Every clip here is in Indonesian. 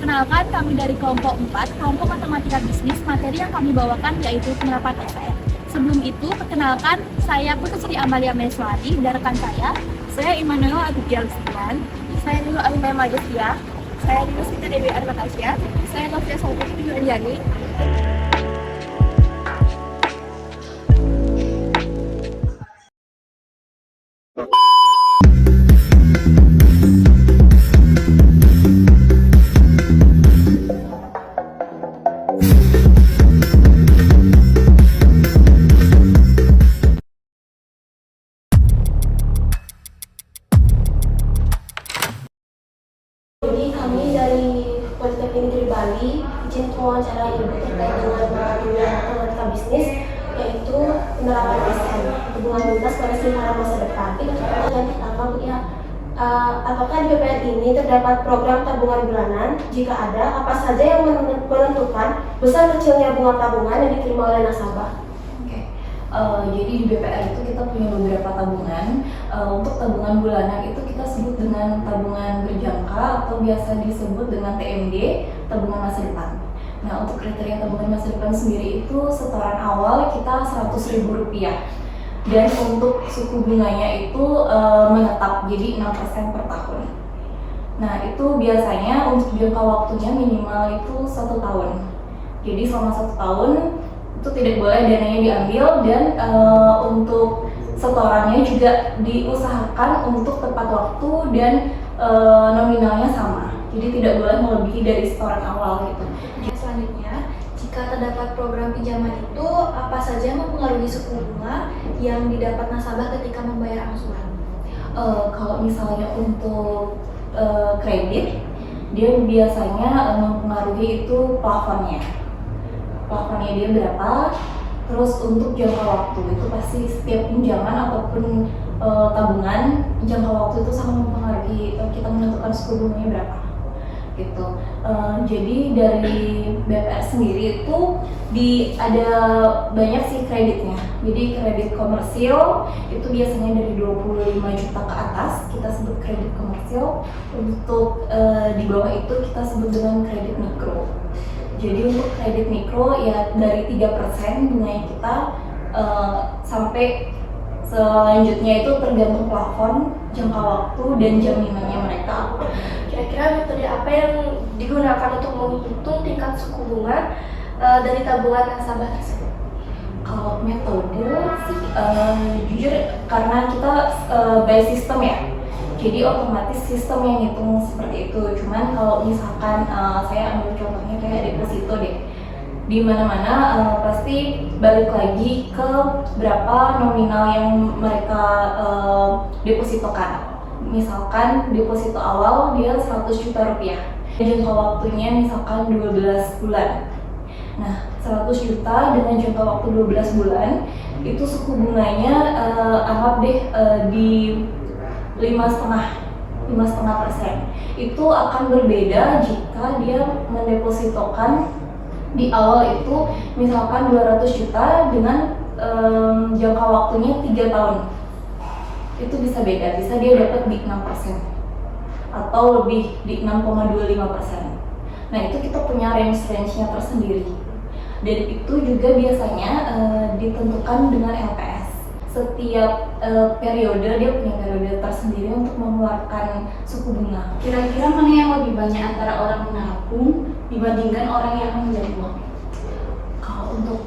Perkenalkan, kami dari kelompok 4, kelompok matematika bisnis. Materi yang kami bawakan yaitu penerapan SPM. Sebelum itu, perkenalkan, saya Putri Amalia Meswari dan rekan saya Immanuel Abigail Setian, saya Nurul Alimah Majestia, saya Siti Dewi Armatasya, saya Novia Salputri Anjani. Jadi kami dari Politeknik Negeri Bali izin wawancara ibu terkait dengan matematika bisnis, yaitu penerapan SPM hubungan lintas pada simpanan masa depan. Yang pertama ya, apakah di BPN ini terdapat program tabungan bulanan? Jika ada, apa saja yang menentukan besar kecilnya bunga tabungan yang diterima oleh nasabah? Jadi di BPR itu kita punya beberapa tabungan. Untuk tabungan bulanan itu kita sebut dengan tabungan berjangka atau biasa disebut dengan TMD, tabungan masa depan. Nah, untuk kriteria tabungan masa depan sendiri itu setoran awal kita Rp100.000 dan untuk suku bunganya itu menetap jadi 6% per tahun. Nah, itu biasanya untuk jangka waktunya minimal itu 1 tahun. Jadi selama 1 tahun itu tidak boleh dananya diambil dan untuk setorannya juga diusahakan untuk tepat waktu dan nominalnya sama. Jadi tidak boleh melebihi dari setoran awal gitu. Selanjutnya, jika terdapat program pinjaman itu, apa saja mempengaruhi suku bunga yang didapat nasabah ketika membayar angsuran? Kalau misalnya untuk kredit, dia biasanya mempengaruhi itu plafonnya dia berapa, terus untuk jangka waktu itu pasti setiap pinjaman ataupun tabungan jangka waktu itu sangat mempengaruhi kita menentukan suku bunganya berapa gitu. Jadi dari BPR sendiri itu ada banyak sih kreditnya. Jadi kredit komersil itu biasanya dari 25 juta ke atas kita sebut kredit komersil. Untuk di bawah itu kita sebut dengan kredit mikro. Jadi untuk kredit mikro ya dari 3% bunganya kita sampai selanjutnya itu tergantung plafon, jangka waktu, dan jaminannya mereka. Kira-kira metode apa yang digunakan untuk menghitung tingkat suku bunga dari tabungan nasabah tersebut? Kalau metode sih jujur karena kita by system ya, jadi otomatis sistem yang hitung seperti itu. Cuman kalau misalkan saya ambil contohnya kayak deposito deh, di mana-mana pasti balik lagi ke berapa nominal yang mereka depositokan. Misalkan deposito awal dia Rp100 juta, jangka waktunya misalkan 12 bulan. Nah, 100 juta dengan jangka waktu 12 bulan itu suku bunganya anggap deh di 5,5%. Itu akan berbeda jika dia mendepositokan di awal itu misalkan 200 juta dengan jangka waktunya 3 tahun. Itu bisa beda, bisa dia dapat di 6% atau lebih di 6,25%. Nah, itu kita punya range-nya tersendiri. Dan itu juga biasanya ditentukan dengan LPS. Setiap periode dia punya periode tersendiri untuk mengeluarkan suku bunga. Kira-kira mana yang lebih banyak antara orang menabung dibandingkan orang yang meminjam uang? Kalau untuk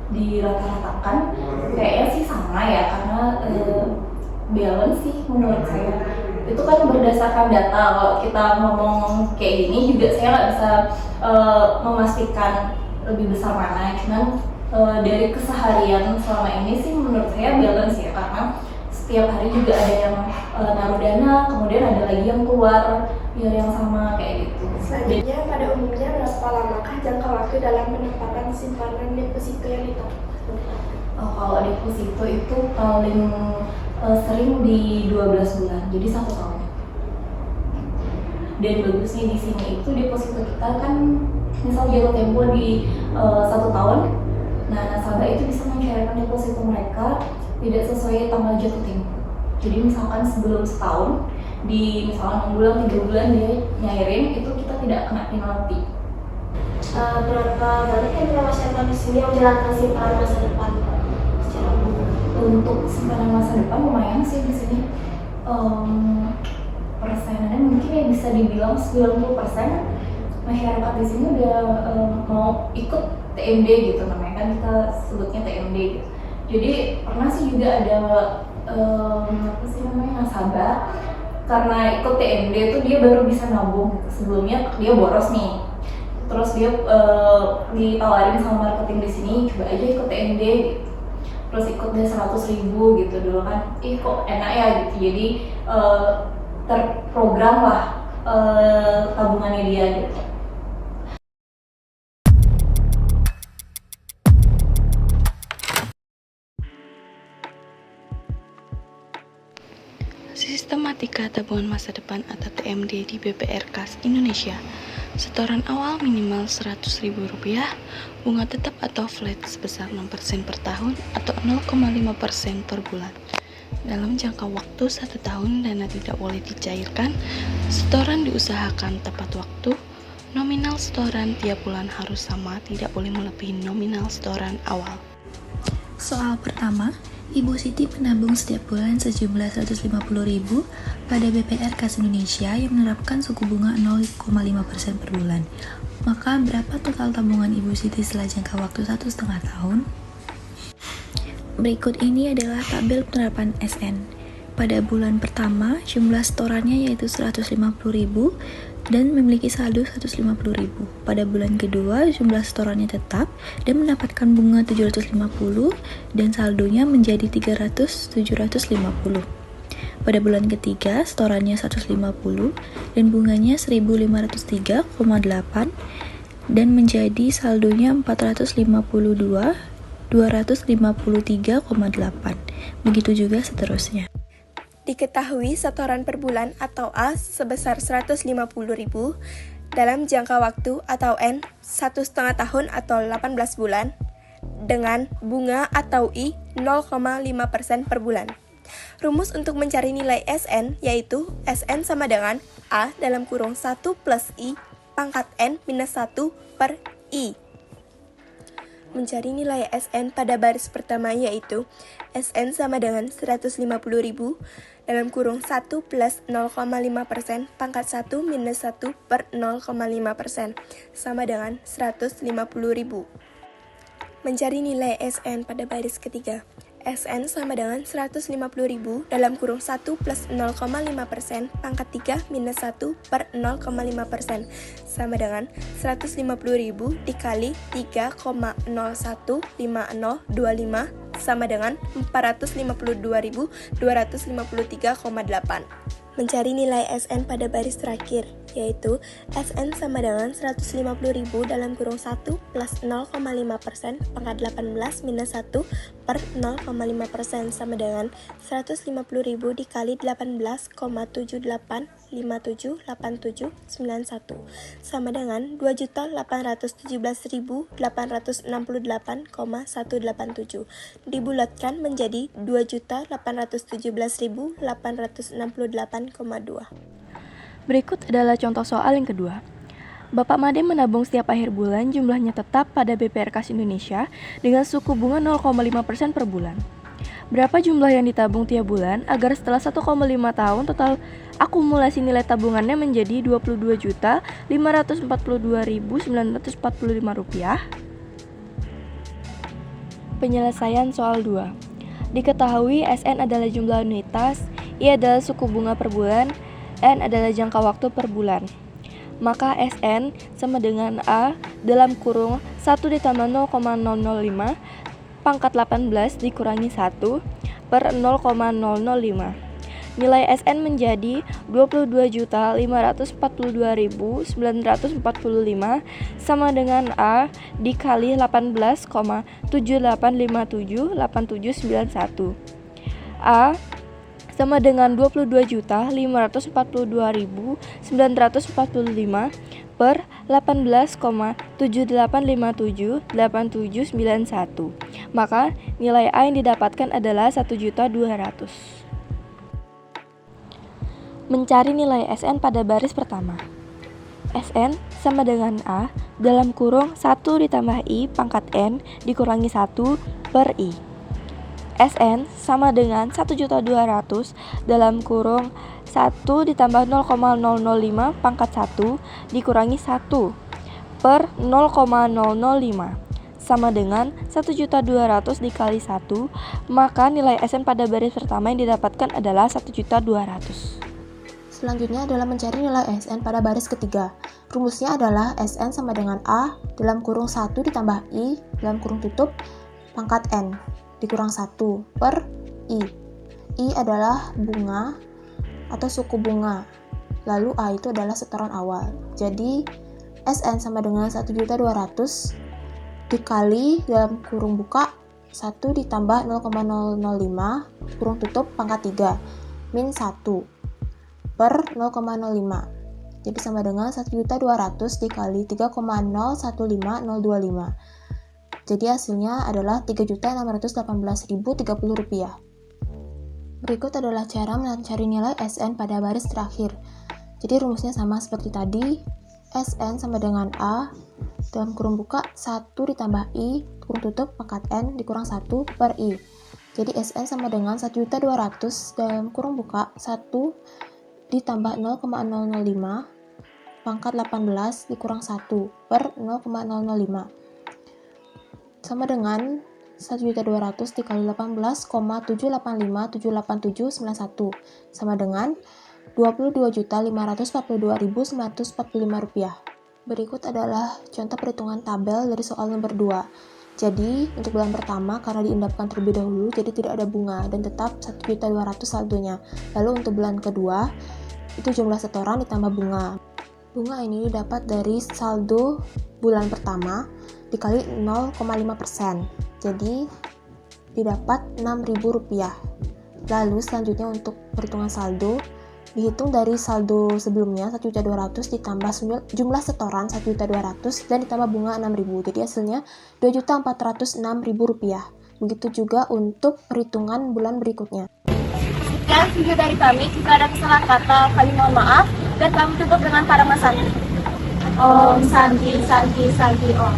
dirata-ratakan kayaknya sih sama ya, karena balance sih menurut saya. Itu kan berdasarkan data. Kalau kita ngomong kayak gini juga saya nggak bisa memastikan lebih besar mana. Cuman dari keseharian selama ini sih menurut saya balance ya, karena setiap hari juga ada yang naruh dana, kemudian ada lagi yang keluar biar yang sama kayak gitu. Selanjutnya, pada umumnya berapa lamakah jangka waktu dalam penempatan simpanan deposito yang ditetapkan? Kalau deposito itu paling sering di 12 bulan, jadi 1 tahun. Dan bagusnya di sini itu deposito kita kan misal jatuh tempo di 1 tahun. Nah, nasabah itu bisa mencairkan deposito mereka tidak sesuai tanggal jatuh tempo. Jadi misalkan sebelum setahun di misalnya 6 bulan, 3 bulan dia nyairin, itu kita tidak kena penalti. Berapa banyak yang pernah masyarakat di sini yang menjalankan simpanan masa depan secara umum? Untuk simpanan masa depan lumayan sih di sini. Persenannya mungkin ya bisa dibilang 90% masyarakat di sini udah mau ikut TMD gitu, namanya kan kita sebutnya TMD gitu. Jadi pernah sih juga ada nasabah karena ikut TMD itu dia baru bisa nabung gitu. Sebelumnya dia boros nih, terus dia ditawarin sama marketing di sini, coba aja ikut TMD gitu. Terus ikut dia 100.000 gitu dulu kan, kok enak ya gitu. Jadi terprogram lah tabungannya dia gitu. Sistematika tabungan masa depan atau TMD di BPR Kas Indonesia. Setoran awal minimal Rp100.000, bunga tetap atau flat sebesar 6% per tahun atau 0,5% per bulan. Dalam jangka waktu 1 tahun dana tidak boleh dicairkan, setoran diusahakan tepat waktu, nominal setoran tiap bulan harus sama, tidak boleh melebihi nominal setoran awal. Soal pertama, Ibu Siti menabung setiap bulan sejumlah Rp150.000 pada BPR Kas Indonesia yang menerapkan suku bunga 0,5% per bulan. Maka berapa total tabungan Ibu Siti setelah jangka waktu 1,5 tahun? Berikut ini adalah tabel penerapan SN. Pada bulan pertama, jumlah setorannya yaitu Rp150.000 dan memiliki saldo Rp150.000. Pada bulan kedua, jumlah setorannya tetap dan mendapatkan bunga Rp750 dan saldonya menjadi Rp300.750. Pada bulan ketiga, setorannya Rp150 dan bunganya Rp1.503,8 dan menjadi saldonya Rp452.253,8. Begitu juga seterusnya. Diketahui setoran per bulan atau A sebesar Rp150.000 dalam jangka waktu atau N 1,5 tahun atau 18 bulan dengan bunga atau I 0,5% per bulan. Rumus untuk mencari nilai SN yaitu SN sama dengan A dalam kurung 1 plus I pangkat N minus 1 per I. Mencari nilai SN pada baris pertama yaitu SN sama dengan Rp150.000 dalam kurung 1 plus 0,5% pangkat 1 minus 1 per 0,5% sama dengan Rp150.000. Mencari nilai SN pada baris ketiga. SN sama dengan Rp150.000 dalam kurung 1 plus 0,5% pangkat 3 minus 1 per 0,5% sama dengan Rp150.000 dikali 3,015025 sama dengan Rp452.253,8. Mencari nilai SN pada baris terakhir, yaitu SN sama dengan Rp150.000 dalam kurung 1 plus 0,5% pangkat 18 minus 1 per 0,5% sama dengan Rp150.000 dikali 18,78578791 sama dengan Rp2.817.868,187 dibulatkan menjadi Rp2.817.868,2. Berikut adalah contoh soal yang kedua. Bapak Made menabung setiap akhir bulan jumlahnya tetap pada BPR Kas Indonesia dengan suku bunga 0,5% per bulan. Berapa jumlah yang ditabung tiap bulan agar setelah 1,5 tahun total akumulasi nilai tabungannya menjadi Rp22.542.945? Penyelesaian soal 2. Diketahui SN adalah jumlah anuitas, I adalah suku bunga per bulan, N adalah jangka waktu per bulan. Maka SN sama dengan A dalam kurung 1 ditambah 0,005 pangkat 18 dikurangi 1 per 0,005. Nilai SN menjadi Rp22.542.945 sama dengan A dikali 18,78578791. A sama dengan Rp22.542.945 per 18,78578791. Maka nilai A yang didapatkan adalah Rp1.200.000. Mencari nilai SN pada baris pertama. SN sama dengan A dalam kurung 1 ditambah I pangkat N dikurangi 1 per I. SN sama dengan 1.200 dalam kurung 1 ditambah 0,005 pangkat 1 dikurangi 1 per 0,005 sama dengan 1.200 dikali 1, maka nilai SN pada baris pertama yang didapatkan adalah 1.200. Selanjutnya adalah mencari nilai SN pada baris ketiga. Rumusnya adalah SN sama dengan A dalam kurung 1 ditambah I dalam kurung tutup pangkat N dikurang 1 per I. I adalah bunga atau suku bunga, lalu A itu adalah setoran awal. Jadi SN sama dengan 1.200 dikali dalam kurung buka 1 ditambah 0,005 kurung tutup pangkat 3 min 1 per 0,05. Jadi sama dengan 1.200 dikali 3,015025. Jadi hasilnya adalah Rp3.618.030. Berikut adalah cara mencari nilai SN pada baris terakhir. Jadi rumusnya sama seperti tadi. SN sama dengan A dalam kurung buka 1 ditambah I kurung tutup pangkat N dikurang 1 per I. Jadi SN sama dengan 1.200 dalam kurung buka 1 ditambah 0,005 pangkat 18 dikurang 1 per 0,005 sama dengan 1.200 dikali 18,785787791 sama dengan Rp22.542.945. Berikut adalah contoh perhitungan tabel dari soal nomor 2. Jadi, untuk bulan pertama karena diendapkan terlebih dahulu, jadi tidak ada bunga dan tetap 1.200.000 saldonya. Lalu untuk bulan kedua, itu jumlah setoran ditambah bunga. Bunga ini didapat dari saldo bulan pertama dikali 0,5%. Jadi, didapat Rp6.000. Lalu selanjutnya untuk perhitungan saldo, dihitung dari saldo sebelumnya 1.200.000 ditambah jumlah setoran 1.200.000 dan ditambah bunga 6.000. Jadi hasilnya Rp2.406.000. Begitu juga untuk perhitungan bulan berikutnya. Sekian video dari kami. Jika ada kesalahan kata, kami mohon maaf dan kami tutup dengan para santri. Om Santi Santi Santi Om.